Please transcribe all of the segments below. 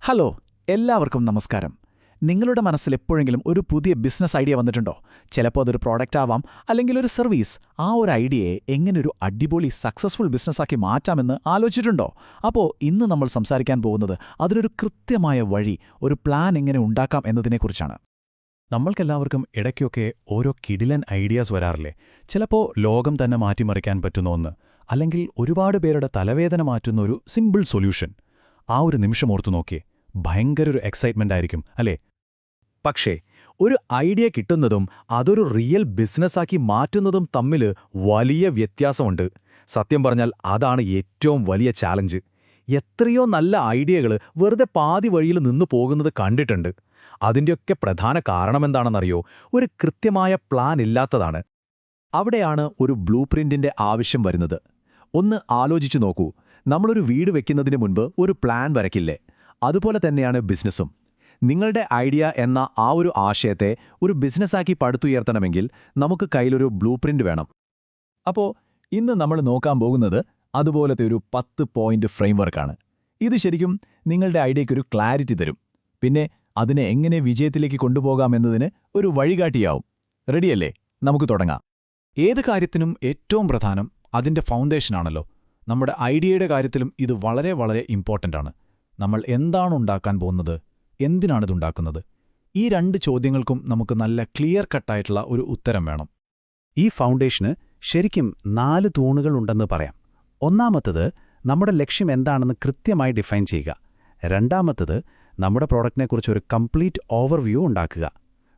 Hello, എല്ലാവർക്കും നമസ്കാരം. നിങ്ങളുടെ മനസ്സിൽ എപ്പോഴെങ്കിലും ഒരു പുതിയ ബിസിനസ് ഐഡിയ വന്നിട്ടുണ്ടോ? ചിലപ്പോൾ അതൊരു പ്രോഡക്റ്റ് ആവാം, അല്ലെങ്കിൽ ഒരു സർവീസ്. ആ ഒരു ഐഡിയയെ എങ്ങനെ ഒരു അടിപൊളി സക്സസ്ഫുൾ ബിസിനസ്സാക്കി മാറ്റാമെന്ന് ആലോചിച്ചിട്ടുണ്ടോ? അപ്പോൾ ഇന്ന് നമ്മൾ സംസാരിക്കാൻ പോകുന്നത് അതിനൊരു കൃത്യമായ വഴി, ഒരു പ്ലാൻ എങ്ങനെ ഉണ്ടാക്കാം എന്നതിനെക്കുറിച്ചാണ്. നമ്മൾക്കെല്ലാവർക്കും ഇടയ്ക്കൊക്കെ ഓരോ കിടിലൻ ഐഡിയാസ് വരാറില്ലേ? ചിലപ്പോൾ ലോകം തന്നെ മാറ്റിമറിക്കാൻ പറ്റുന്ന ഒന്ന്, അല്ലെങ്കിൽ ഒരുപാട് പേരുടെ തലവേദന മാറ്റുന്ന ഒരു സിമ്പിൾ സൊല്യൂഷൻ. ആ ഒരു നിമിഷം ഓർത്തു നോക്കിയേ, ഭയങ്കര ഒരു എക്സൈറ്റ്മെന്റ് ആയിരിക്കും അല്ലേ? പക്ഷേ ഒരു ഐഡിയ കിട്ടുന്നതും അതൊരു റിയൽ ബിസിനസ്സാക്കി മാറ്റുന്നതും തമ്മിൽ വലിയ വ്യത്യാസമുണ്ട്. സത്യം പറഞ്ഞാൽ അതാണ് ഏറ്റവും വലിയ ചാലഞ്ച്. എത്രയോ നല്ല ഐഡിയകൾ വെറുതെ പാതി വഴിയിൽ നിന്നു പോകുന്നത് കണ്ടിട്ടുണ്ട്. അതിൻ്റെയൊക്കെ പ്രധാന കാരണമെന്താണെന്നറിയോ? ഒരു കൃത്യമായ പ്ലാൻ ഇല്ലാത്തതാണ്. അവിടെയാണ് ഒരു ബ്ലൂ പ്രിന്റിന്റെ ആവശ്യം വരുന്നത്. ഒന്ന് ആലോചിച്ചു നോക്കൂ, നമ്മളൊരു വീട് വെക്കുന്നതിന് മുൻപ് ഒരു പ്ലാൻ വരയ്ക്കില്ലേ? അതുപോലെ തന്നെയാണ് ബിസിനസ്സും. നിങ്ങളുടെ ഐഡിയ എന്ന ആ ഒരു ആശയത്തെ ഒരു ബിസിനസ്സാക്കി പടുത്തുയർത്തണമെങ്കിൽ നമുക്ക് കയ്യിലൊരു ബ്ലൂ പ്രിന്റ് വേണം. അപ്പോൾ ഇന്ന് നമ്മൾ നോക്കാൻ പോകുന്നത് അതുപോലത്തെ ഒരു 10 പോയിന്റ് ഫ്രെയിംവർക്കാണ്. ഇത് ശരിക്കും നിങ്ങളുടെ ഐഡിയയ്ക്കൊരു ക്ലാരിറ്റി തരും. പിന്നെ അതിനെ എങ്ങനെ വിജയത്തിലേക്ക് കൊണ്ടുപോകാമെന്നതിന് ഒരു വഴികാട്ടിയാവും. റെഡിയല്ലേ? നമുക്ക് തുടങ്ങാം. ഏത് കാര്യത്തിനും ഏറ്റവും പ്രധാനം അതിൻ്റെ ഫൗണ്ടേഷനാണല്ലോ. നമ്മുടെ ഐഡിയയുടെ കാര്യത്തിലും ഇത് വളരെ വളരെ ഇമ്പോർട്ടൻ്റ് ആണ്. നമ്മൾ എന്താണ് ഉണ്ടാക്കാൻ പോകുന്നത്, എന്തിനാണിതുണ്ടാക്കുന്നത്? ഈ 2 ചോദ്യങ്ങൾക്കും നമുക്ക് നല്ല ക്ലിയർ കട്ടായിട്ടുള്ള ഒരു ഉത്തരം വേണം. ഈ ഫൗണ്ടേഷന് ശരിക്കും 4 തൂണുകളുണ്ടെന്ന് പറയാം. ഒന്നാമത്തത്, നമ്മുടെ ലക്ഷ്യം എന്താണെന്ന് കൃത്യമായി ഡിഫൈൻ ചെയ്യുക. രണ്ടാമത്തത്, നമ്മുടെ പ്രോഡക്റ്റിനെക്കുറിച്ച് ഒരു കംപ്ലീറ്റ് ഓവർവ്യൂ ഉണ്ടാക്കുക.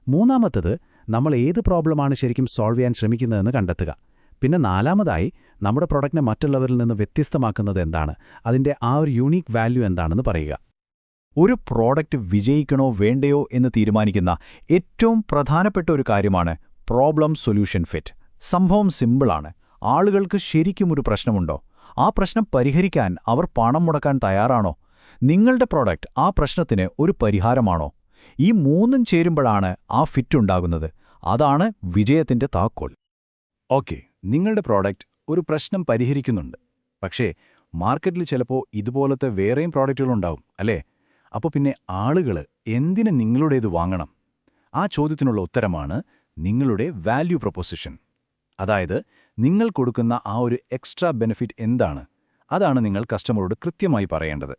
മൂന്നാമത്തത്, നമ്മൾ ഏത് പ്രോബ്ലമാണ് ശരിക്കും സോൾവ് ചെയ്യാൻ ശ്രമിക്കുന്നതെന്ന് കണ്ടെത്തുക. പിന്നെ നാലാമതായി, നമ്മുടെ പ്രോഡക്റ്റിനെ മറ്റുള്ളവരിൽ നിന്ന് വ്യത്യസ്തമാക്കുന്നത് എന്താണ്, അതിൻ്റെ ആ ഒരു യൂണീക്ക് വാല്യൂ എന്താണെന്ന് പറയുക. ഒരു പ്രോഡക്റ്റ് വിജയിക്കണോ വേണ്ടയോ എന്ന് തീരുമാനിക്കുന്ന ഏറ്റവും പ്രധാനപ്പെട്ട ഒരു കാര്യമാണ് പ്രോബ്ലം സൊല്യൂഷൻ ഫിറ്റ്. സംഭവം സിമ്പിളാണ്. ആളുകൾക്ക് ശരിക്കും ഒരു പ്രശ്നമുണ്ടോ? ആ പ്രശ്നം പരിഹരിക്കാൻ അവർ പണം മുടക്കാൻ തയ്യാറാണോ? നിങ്ങളുടെ പ്രോഡക്റ്റ് ആ പ്രശ്നത്തിന് ഒരു പരിഹാരമാണോ? ഈ മൂന്നും ചേരുമ്പോഴാണ് ആ ഫിറ്റ് ഉണ്ടാകുന്നത്. അതാണ് വിജയത്തിന്റെ താക്കോൽ. ഓക്കെ, നിങ്ങളുടെ പ്രോഡക്റ്റ് ഒരു പ്രശ്നം പരിഹരിക്കുന്നുണ്ട്. പക്ഷേ മാർക്കറ്റിൽ ചിലപ്പോൾ ഇതുപോലത്തെ വേറെയും പ്രോഡക്റ്റുകളുണ്ടാവും അല്ലേ? അപ്പോൾ പിന്നെ ആളുകൾ എന്തിന് നിങ്ങളുടേത് വാങ്ങണം? ആ ചോദ്യത്തിനുള്ള ഉത്തരമാണ് നിങ്ങളുടെ വാല്യൂ പ്രൊപ്പോസിഷൻ. അതായത് നിങ്ങൾ കൊടുക്കുന്ന ആ ഒരു എക്സ്ട്രാ ബെനിഫിറ്റ് എന്താണ്? അതാണ് നിങ്ങൾ കസ്റ്റമറോട് കൃത്യമായി പറയേണ്ടത്.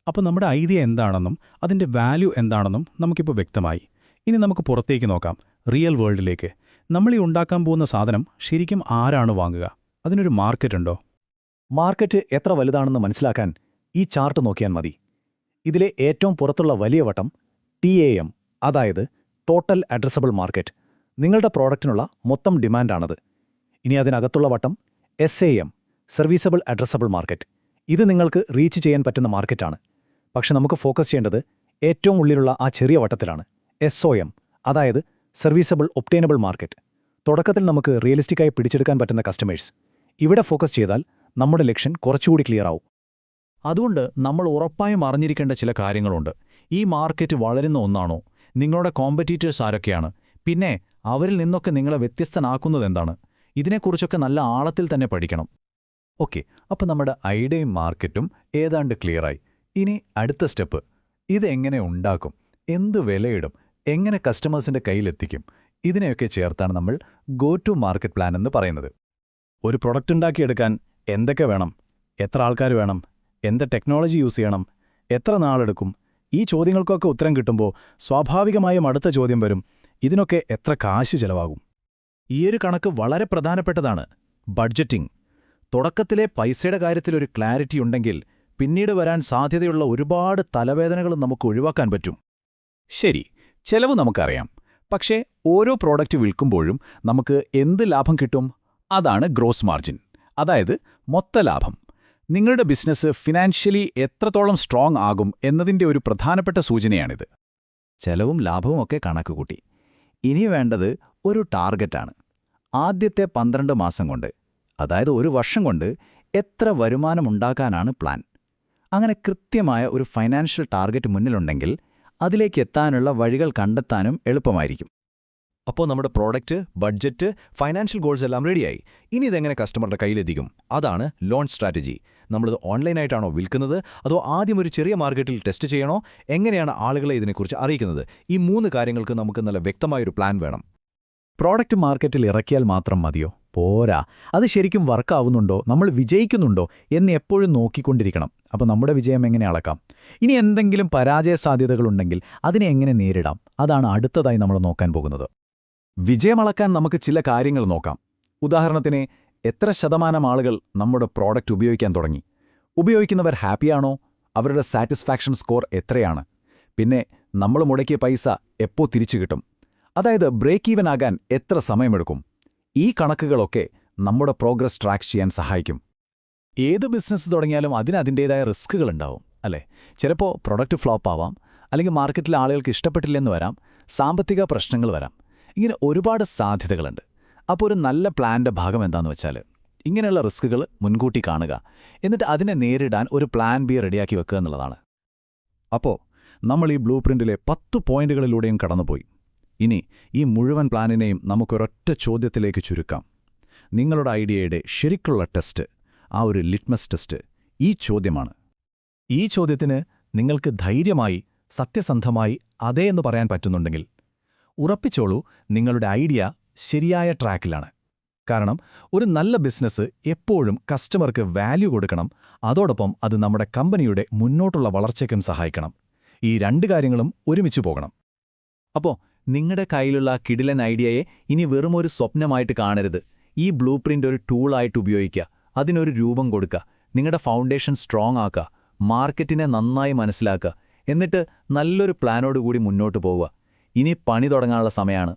അപ്പോൾ നമ്മുടെ ഐഡിയ എന്താണെന്നും അതിൻ്റെ വാല്യൂ എന്താണെന്നും നമുക്കിപ്പോൾ വ്യക്തമായി. ഇനി നമുക്ക് പുറത്തേക്ക് നോക്കാം, റിയൽ വേൾഡിലേക്ക്. നമ്മളീ ഉണ്ടാക്കാൻ പോകുന്ന സാധനം ശരിക്കും ആരാണ് വാങ്ങുക? അതിനൊരു മാർക്കറ്റ് ഉണ്ടോ? മാർക്കറ്റ് എത്ര വലുതാണെന്ന് മനസ്സിലാക്കാൻ ഈ ചാർട്ട് നോക്കിയാൽ മതി. ഇതിലെ ഏറ്റവും പുറത്തുള്ള വലിയ വട്ടം TAM, അതായത് ടോട്ടൽ അഡ്രസബിൾ മാർക്കറ്റ്. നിങ്ങളുടെ പ്രോഡക്റ്റിനുള്ള മൊത്തം ഡിമാൻഡാണത്. ഇനി അതിനകത്തുള്ള വട്ടം SAM, സർവീസബിൾ അഡ്രസബിൾ മാർക്കറ്റ്. ഇത് നിങ്ങൾക്ക് റീച്ച് ചെയ്യാൻ പറ്റുന്ന മാർക്കറ്റാണ്. പക്ഷെ നമുക്ക് ഫോക്കസ് ചെയ്യേണ്ടത് ഏറ്റവും ഉള്ളിലുള്ള ആ ചെറിയ വട്ടത്തിലാണ്, SOM, അതായത് സർവീസബിൾ ഒബ്റ്റെയിനബിൾ മാർക്കറ്റ്. തുടക്കത്തിൽ നമുക്ക് റിയലിസ്റ്റിക്കായി പിടിച്ചെടുക്കാൻ പറ്റുന്ന കസ്റ്റമേഴ്സ്. ഇവിടെ ഫോക്കസ് ചെയ്താൽ നമ്മുടെ ലക്ഷ്യം കുറച്ചുകൂടി ക്ലിയർ ആവും. അതുകൊണ്ട് നമ്മൾ ഉറപ്പായും അറിഞ്ഞിരിക്കേണ്ട ചില കാര്യങ്ങളുണ്ട്. ഈ മാർക്കറ്റ് വളരുന്ന ഒന്നാണോ? നിങ്ങളുടെ കോമ്പറ്റീറ്റേഴ്സ് ആരൊക്കെയാണ്? പിന്നെ അവരിൽ നിന്നൊക്കെ നിങ്ങളെ വ്യത്യസ്തനാക്കുന്നതെന്താണ്? ഇതിനെക്കുറിച്ചൊക്കെ നല്ല ആഴത്തിൽ തന്നെ പഠിക്കണം. ഓക്കെ, അപ്പോൾ നമ്മുടെ ഐഡിയയും മാർക്കറ്റും ഏതാണ്ട് ക്ലിയറായി. ഇനി അടുത്ത സ്റ്റെപ്പ്, ഇതെങ്ങനെ ഉണ്ടാക്കും, എന്ത് വിലയിടും, എങ്ങനെ കസ്റ്റമേഴ്സിന്റെ കയ്യിലെത്തിക്കും? ഇതിനെയൊക്കെ ചേർത്താണ് നമ്മൾ ഗോ ടു മാർക്കറ്റ് പ്ലാൻ എന്ന് പറയുന്നത്. ഒരു പ്രൊഡക്റ്റ് ഉണ്ടാക്കിയെടുക്കാൻ എന്തൊക്കെ വേണം? എത്ര ആൾക്കാർ വേണം? എന്ത് ടെക്നോളജി യൂസ് ചെയ്യണം? എത്ര നാളെടുക്കും? ഈ ചോദ്യങ്ങൾക്കൊക്കെ ഉത്തരം കിട്ടുമ്പോൾ സ്വാഭാവികമായും അടുത്ത ചോദ്യം വരും, ഇതിനൊക്കെ എത്ര കാശ് ചെലവാകും? ഈയൊരു കണക്ക് വളരെ പ്രധാനപ്പെട്ടതാണ്. ബഡ്ജറ്റിംഗ്. തുടക്കത്തിലെ പൈസയുടെ കാര്യത്തിലൊരു ക്ലാരിറ്റി ഉണ്ടെങ്കിൽ പിന്നീട് വരാൻ സാധ്യതയുള്ള ഒരുപാട് തലവേദനകളും നമുക്ക് ഒഴിവാക്കാൻ പറ്റും. ശരി, ചെലവ് നമുക്കറിയാം. പക്ഷേ ഓരോ പ്രോഡക്റ്റ് വിൽക്കുമ്പോഴും നമുക്ക് എന്ത് ലാഭം കിട്ടും? അതാണ് ഗ്രോസ് മാർജിൻ, അതായത് മൊത്ത ലാഭം. നിങ്ങളുടെ ബിസിനസ് ഫിനാൻഷ്യലി എത്രത്തോളം സ്ട്രോങ് ആകും എന്നതിൻ്റെ ഒരു പ്രധാനപ്പെട്ട സൂചനയാണിത്. ചെലവും ലാഭവും ഒക്കെ കണക്കുകൂട്ടി. ഇനി വേണ്ടത് ഒരു ടാർഗറ്റാണ്. ആദ്യത്തെ 12 മാസം കൊണ്ട്, അതായത് ഒരു വർഷം കൊണ്ട് എത്ര വരുമാനമുണ്ടാക്കാനാണ് പ്ലാൻ. അങ്ങനെ കൃത്യമായ ഒരു ഫൈനാൻഷ്യൽ ടാർഗറ്റ് മുന്നിലുണ്ടെങ്കിൽ അതിലേക്ക് എത്താനുള്ള വഴികൾ കണ്ടെത്താനും എളുപ്പമായിരിക്കും. അപ്പോൾ നമ്മുടെ പ്രോഡക്റ്റ്, ബഡ്ജറ്റ്, ഫൈനാൻഷ്യൽ ഗോൾസ് എല്ലാം റെഡിയായി. ഇനി ഇതെങ്ങനെ കസ്റ്റമറുടെ കയ്യിലെത്തിക്കും? അതാണ് ലോഞ്ച് സ്ട്രാറ്റജി. നമ്മളിത് ഓൺലൈനായിട്ടാണോ വിൽക്കുന്നത്, അതോ ആദ്യം ഒരു ചെറിയ മാർക്കറ്റിൽ ടെസ്റ്റ് ചെയ്യണോ, എങ്ങനെയാണ് ആളുകളെ ഇതിനെക്കുറിച്ച് അറിയിക്കുന്നത്? ഈ 3 കാര്യങ്ങൾക്ക് നമുക്ക് നല്ല വ്യക്തമായൊരു പ്ലാൻ വേണം. പ്രോഡക്റ്റ് മാർക്കറ്റിൽ ഇറക്കിയാൽ മാത്രം മതിയോ? പോരാ. അത് ശരിക്കും വർക്കാവുന്നുണ്ടോ, നമ്മൾ വിജയിക്കുന്നുണ്ടോ എന്ന് എപ്പോഴും നോക്കിക്കൊണ്ടിരിക്കണം. അപ്പോൾ നമ്മുടെ വിജയം എങ്ങനെ അളക്കാം? ഇനി എന്തെങ്കിലും പരാജയ സാധ്യതകളുണ്ടെങ്കിൽ അതിനെ എങ്ങനെ നേരിടാം? അതാണ് അടുത്തതായി നമ്മൾ നോക്കാൻ പോകുന്നത്. വിജയമളക്കാൻ നമുക്ക് ചില കാര്യങ്ങൾ നോക്കാം. ഉദാഹരണത്തിന്, എത്ര ശതമാനം ആളുകൾ നമ്മുടെ പ്രോഡക്റ്റ് ഉപയോഗിക്കാൻ തുടങ്ങി? ഉപയോഗിക്കുന്നവർ ഹാപ്പിയാണോ? അവരുടെ സാറ്റിസ്ഫാക്ഷൻ സ്കോർ എത്രയാണ്? പിന്നെ നമ്മൾ മുടക്കിയ പൈസ എപ്പോ തിരിച്ചു കിട്ടും? അതായത് ബ്രേക്ക് ഈവൻ ആകാൻ എത്ര സമയമെടുക്കും? ഈ കണക്കുകളൊക്കെ നമ്മുടെ പ്രോഗ്രസ് ട്രാക്ക് ചെയ്യാൻ സഹായിക്കും. ഏത് ബിസിനസ് തുടങ്ങിയാലും അതിൻ്റേതായ റിസ്കുകളുണ്ടാവും, അല്ലേ? ചിലപ്പോൾ പ്രൊഡക്റ്റ് ഫ്ലോപ്പ് ആവാം, അല്ലെങ്കിൽ മാർക്കറ്റിലെ ആളുകൾക്ക് ഇഷ്ടപ്പെട്ടില്ലെന്ന് വരാം, സാമ്പത്തിക പ്രശ്നങ്ങൾ വരാം. ഇങ്ങനെ ഒരുപാട് സാധ്യതകളുണ്ട്. അപ്പോൾ ഒരു നല്ല പ്ലാൻ്റെ ഭാഗം എന്താണെന്ന് വെച്ചാൽ, ഇങ്ങനെയുള്ള റിസ്കുകൾ മുൻകൂട്ടി കാണുക, എന്നിട്ട് അതിനെ നേരിടാൻ ഒരു പ്ലാൻ ബി റെഡിയാക്കി വെക്കുക എന്നുള്ളതാണ്. അപ്പോൾ നമ്മൾ ഈ ബ്ലൂ പ്രിന്റിലെ 10 പോയിന്റുകളിലൂടെയും കടന്നുപോയി. ഇനി ഈ മുഴുവൻ പ്ലാനിനെയും നമുക്കൊരൊറ്റ ചോദ്യത്തിലേക്ക് ചുരുക്കാം. നിങ്ങളുടെ ഐഡിയയുടെ ശരിക്കുള്ള ടെസ്റ്റ്, ആ ഒരു ലിറ്റ്മസ് ടെസ്റ്റ്, ഈ ചോദ്യമാണ്. ഈ ചോദ്യത്തിന് നിങ്ങൾക്ക് ധൈര്യമായി, സത്യസന്ധമായി അതേ എന്ന് പറയാൻ പറ്റുന്നുണ്ടെങ്കിൽ ഉറപ്പിച്ചോളൂ, നിങ്ങളുടെ ഐഡിയ ശരിയായ ട്രാക്കിലാണ്. കാരണം ഒരു നല്ല ബിസിനസ് എപ്പോഴും കസ്റ്റമർക്ക് വാല്യൂ കൊടുക്കണം, അതോടൊപ്പം അത് നമ്മുടെ കമ്പനിയുടെ മുന്നോട്ടുള്ള വളർച്ചയ്ക്കും സഹായിക്കണം. ഈ 2 കാര്യങ്ങളും ഒരുമിച്ച് പോകണം. അപ്പോൾ നിങ്ങളുടെ കയ്യിലുള്ള കിടിലൻ ഐഡിയയെ ഇനി വെറുമൊരു സ്വപ്നമായിട്ട് കാണരുത്. ഈ ബ്ലൂ പ്രിന്റ് ഒരു ടൂളായിട്ട് ഉപയോഗിക്കുക, അതിനൊരു രൂപം കൊടുക്കുക, നിങ്ങളുടെ ഫൗണ്ടേഷൻ സ്ട്രോങ് ആക്കുക, മാർക്കറ്റിനെ നന്നായി മനസ്സിലാക്കുക, എന്നിട്ട് നല്ലൊരു പ്ലാനോടുകൂടി മുന്നോട്ട് പോവുക. ഇനി പണി തുടങ്ങാനുള്ള സമയമാണ്.